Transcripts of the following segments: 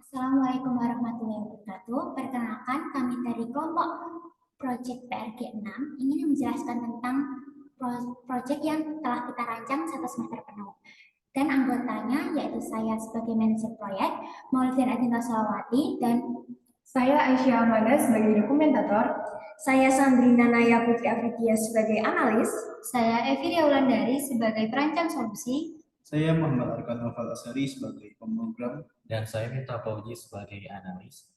Assalamualaikum warahmatullahi wabarakatuh. Perkenalkan, kami dari kelompok Project PRG 6 ingin menjelaskan tentang proyek yang telah kita rancang satu semester penuh. Dan anggotanya yaitu saya sebagai manajer proyek, Maulidin Adinda Solawati, dan saya Aisyah Amanda sebagai dokumentator. Saya Sandrina Naya Putri Afridia sebagai analis. Saya Evi Wulandari sebagai perancang solusi. Saya Muhammad Arkan Noval Asari sebagai pemrogram. Dan saya Minta Pauji sebagai analis.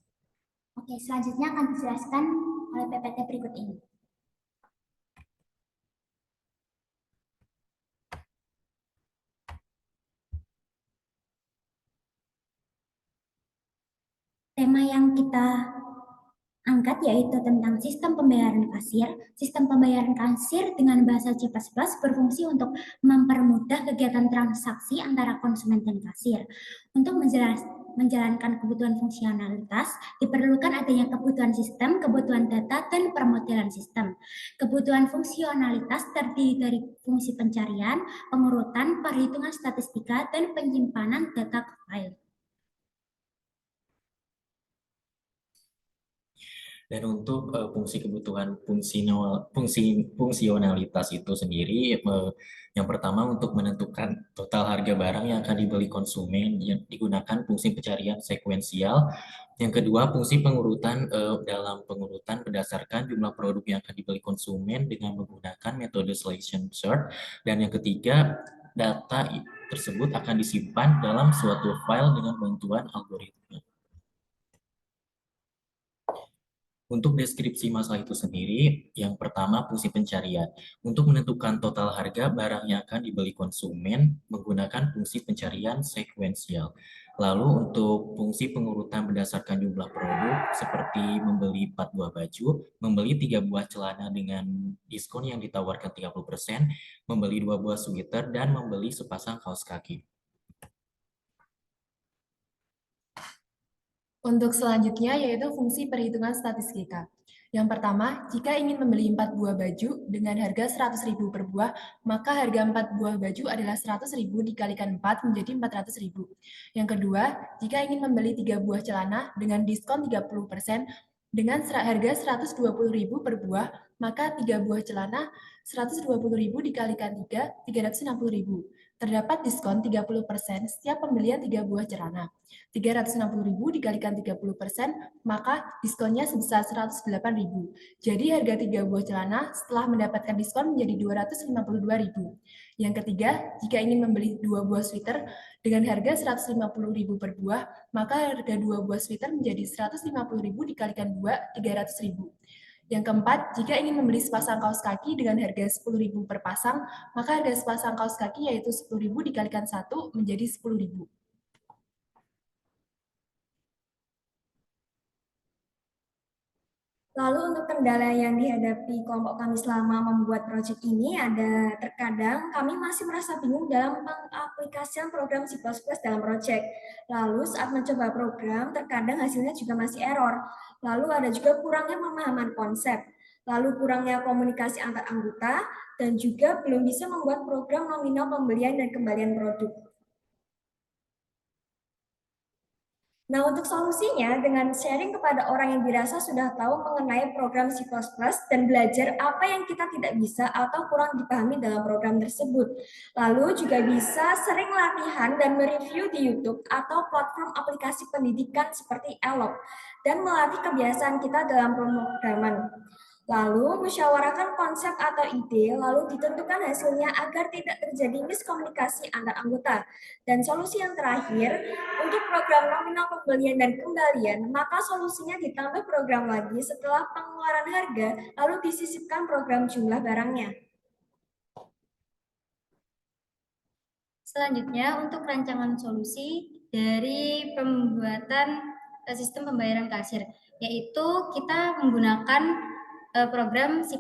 Oke, selanjutnya akan dijelaskan oleh PPT berikut ini. Tema yang kita angkat yaitu tentang sistem pembayaran kasir. Sistem pembayaran kasir dengan bahasa C++ berfungsi untuk mempermudah kegiatan transaksi antara konsumen dan kasir. Untuk menjalankan kebutuhan fungsionalitas, diperlukan adanya kebutuhan sistem, kebutuhan data, dan permodelan sistem. Kebutuhan fungsionalitas terdiri dari fungsi pencarian, pengurutan, perhitungan statistika, dan penyimpanan data ke file. Dan untuk fungsi kebutuhan fungsionalitas itu sendiri, yang pertama untuk menentukan total harga barang yang akan dibeli konsumen yang digunakan fungsi pencarian sekuensial. Yang kedua, fungsi pengurutan dalam pengurutan berdasarkan jumlah produk yang akan dibeli konsumen dengan menggunakan metode selection sort. Dan yang ketiga, data tersebut akan disimpan dalam suatu file dengan bantuan algoritma. Untuk deskripsi masalah itu sendiri, yang pertama fungsi pencarian. Untuk menentukan total harga barang yang akan dibeli konsumen menggunakan fungsi pencarian sekuensial. Lalu untuk fungsi pengurutan berdasarkan jumlah produk seperti membeli 4 buah baju, membeli 3 buah celana dengan diskon yang ditawarkan 30%, membeli 2 buah sweater, dan membeli sepasang kaos kaki. Untuk selanjutnya yaitu fungsi perhitungan statistika. Yang pertama, jika ingin membeli 4 buah baju dengan harga 100.000 per buah, maka harga 4 buah baju adalah 100.000 dikalikan 4 menjadi 400.000. Yang kedua, jika ingin membeli 3 buah celana dengan diskon 30% dengan harga 120.000 per buah, maka 3 buah celana 120.000 dikalikan 3, 360.000. Terdapat diskon 30% setiap pembelian 3 buah celana. 360.000 dikalikan 30%, maka diskonnya sebesar 108.000. Jadi harga 3 buah celana setelah mendapatkan diskon menjadi 252.000. Yang ketiga, jika ingin membeli 2 buah sweater dengan harga 150.000 per buah, maka harga 2 buah sweater menjadi 150.000 dikalikan 2, 300.000. Yang keempat, jika ingin membeli sepasang kaos kaki dengan harga 10.000 per pasang, maka harga sepasang kaos kaki yaitu 10.000 dikalikan 1 menjadi 10.000. Lalu untuk kendala yang dihadapi kelompok kami selama membuat proyek ini ada terkadang kami masih merasa bingung dalam pengaplikasian program C++ dalam proyek. Lalu saat mencoba program terkadang hasilnya juga masih error. Lalu ada juga kurangnya pemahaman konsep. Lalu kurangnya komunikasi antar anggota dan juga belum bisa membuat program nominal pembelian dan kembalian produk. Nah, untuk solusinya, dengan sharing kepada orang yang dirasa sudah tahu mengenai program C++ dan belajar apa yang kita tidak bisa atau kurang dipahami dalam program tersebut. Lalu juga bisa sering latihan dan mereview di YouTube atau platform aplikasi pendidikan seperti Elok dan melatih kebiasaan kita dalam pemrograman. Lalu musyawarahkan konsep atau ide, lalu ditentukan hasilnya agar tidak terjadi miskomunikasi antar anggota. Dan solusi yang terakhir, untuk program nominal pembelian dan kembalian, maka solusinya ditambah program lagi setelah pengeluaran harga, lalu disisipkan program jumlah barangnya. Selanjutnya, untuk rancangan solusi dari pembuatan sistem pembayaran kasir, yaitu kita menggunakan program C++.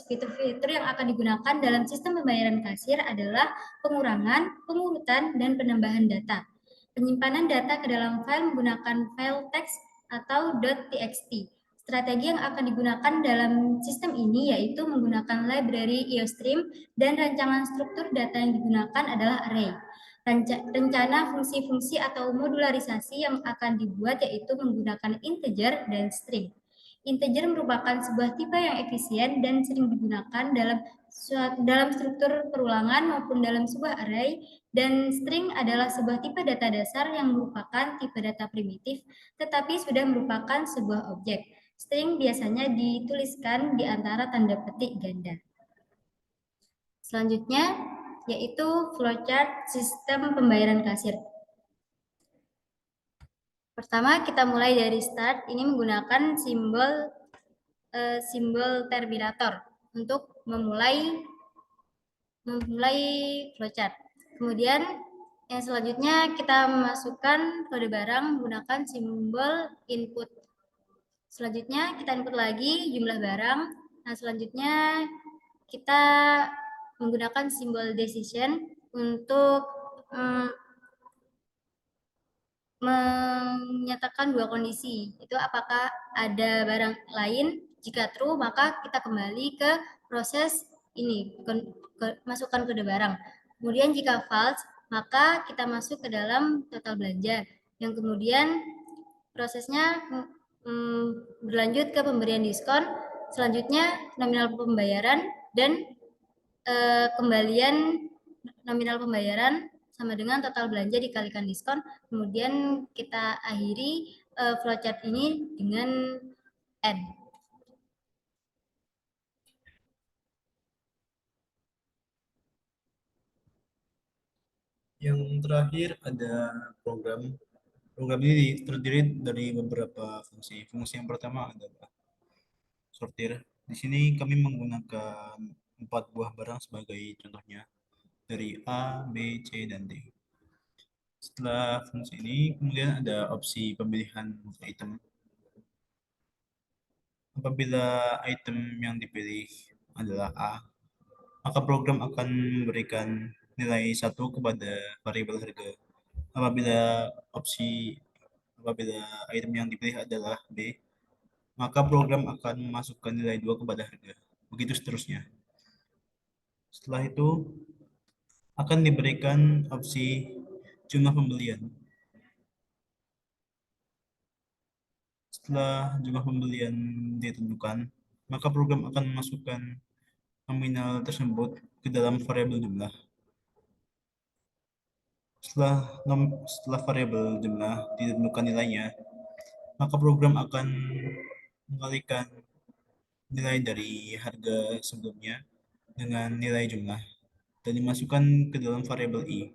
Fitur-fitur yang akan digunakan dalam sistem pembayaran kasir adalah pengurangan, pengurutan, dan penambahan data. Penyimpanan data ke dalam file menggunakan file teks atau .txt. Strategi yang akan digunakan dalam sistem ini yaitu menggunakan library IOStream dan rancangan struktur data yang digunakan adalah array. Rencana fungsi-fungsi atau modularisasi yang akan dibuat yaitu menggunakan integer dan string. Integer merupakan sebuah tipe yang efisien dan sering digunakan dalam struktur perulangan maupun dalam sebuah array, dan string adalah sebuah tipe data dasar yang merupakan tipe data primitif tetapi sudah merupakan sebuah objek. String biasanya dituliskan di antara tanda petik ganda. Selanjutnya yaitu flowchart sistem pembayaran kasir. Pertama kita mulai dari start, ini menggunakan simbol terminator untuk memulai flowchart. Kemudian yang selanjutnya kita memasukkan kode barang menggunakan simbol input. Selanjutnya kita input lagi jumlah barang. Nah, selanjutnya kita menggunakan simbol decision untuk menyatakan dua kondisi. Itu apakah ada barang lain? Jika true, maka kita kembali ke proses ini, masukkan kode barang. Kemudian jika false, maka kita masuk ke dalam total belanja. Yang kemudian prosesnya berlanjut ke pemberian diskon, selanjutnya nominal pembayaran, dan kembalian nominal pembayaran sama dengan total belanja dikalikan diskon. Kemudian kita akhiri flowchart ini dengan N. Yang terakhir ada program. Program ini terdiri dari beberapa fungsi. Fungsi yang pertama adalah sortir. Di sini kami menggunakan 4 buah barang sebagai contohnya, dari A, B, C, dan D. Setelah fungsi ini, kemudian ada opsi pemilihan item. Apabila item yang dipilih adalah A, maka program akan memberikan nilai 1 kepada variabel harga. Apabila item yang dipilih adalah B, maka program akan memasukkan nilai 2 kepada harga. Begitu seterusnya. Setelah itu akan diberikan opsi jumlah pembelian. Setelah jumlah pembelian ditentukan, maka program akan memasukkan nominal tersebut ke dalam variabel jumlah. Setelah variabel jumlah ditentukan nilainya, maka program akan mengalikan nilai dari harga sebelumnya dengan nilai jumlah dan dimasukkan ke dalam variabel i.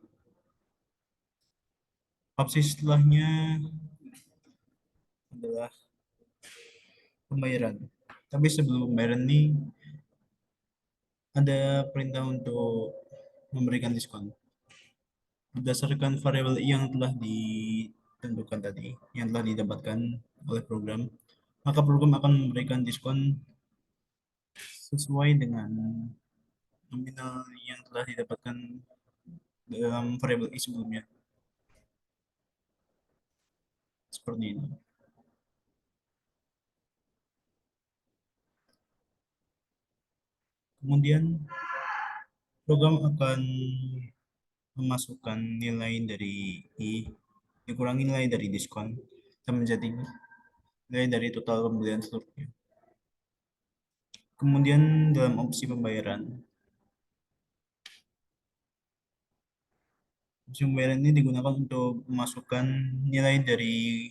Opsi setelahnya adalah pembayaran. Tapi sebelum pembayaran ini ada perintah untuk memberikan diskon. Berdasarkan variabel i yang telah ditentukan tadi, yang telah didapatkan oleh program, maka program akan memberikan diskon sesuai dengan nominal yang telah didapatkan dalam variabel i sebelumnya. Seperti ini. Kemudian program akan memasukkan nilai dari i dikurangi nilai dari diskon dan menjadi nilai dari total pembelian seluruhnya. Kemudian dalam opsi pembayaran ini digunakan untuk memasukkan nilai dari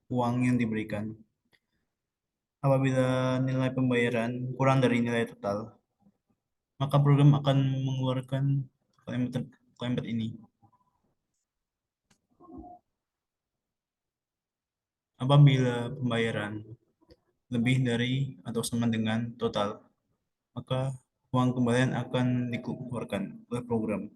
uang yang diberikan. Apabila nilai pembayaran kurang dari nilai total, maka program akan mengeluarkan kalimat ini. Apabila pembayaran lebih dari atau sama dengan total, maka uang kembalian akan dikeluarkan oleh program.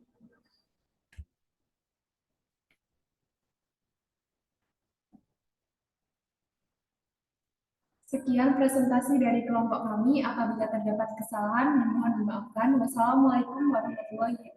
Sekian presentasi dari kelompok kami. Apabila terdapat kesalahan, mohon dimaafkan. Wassalamualaikum warahmatullahi wabarakatuh.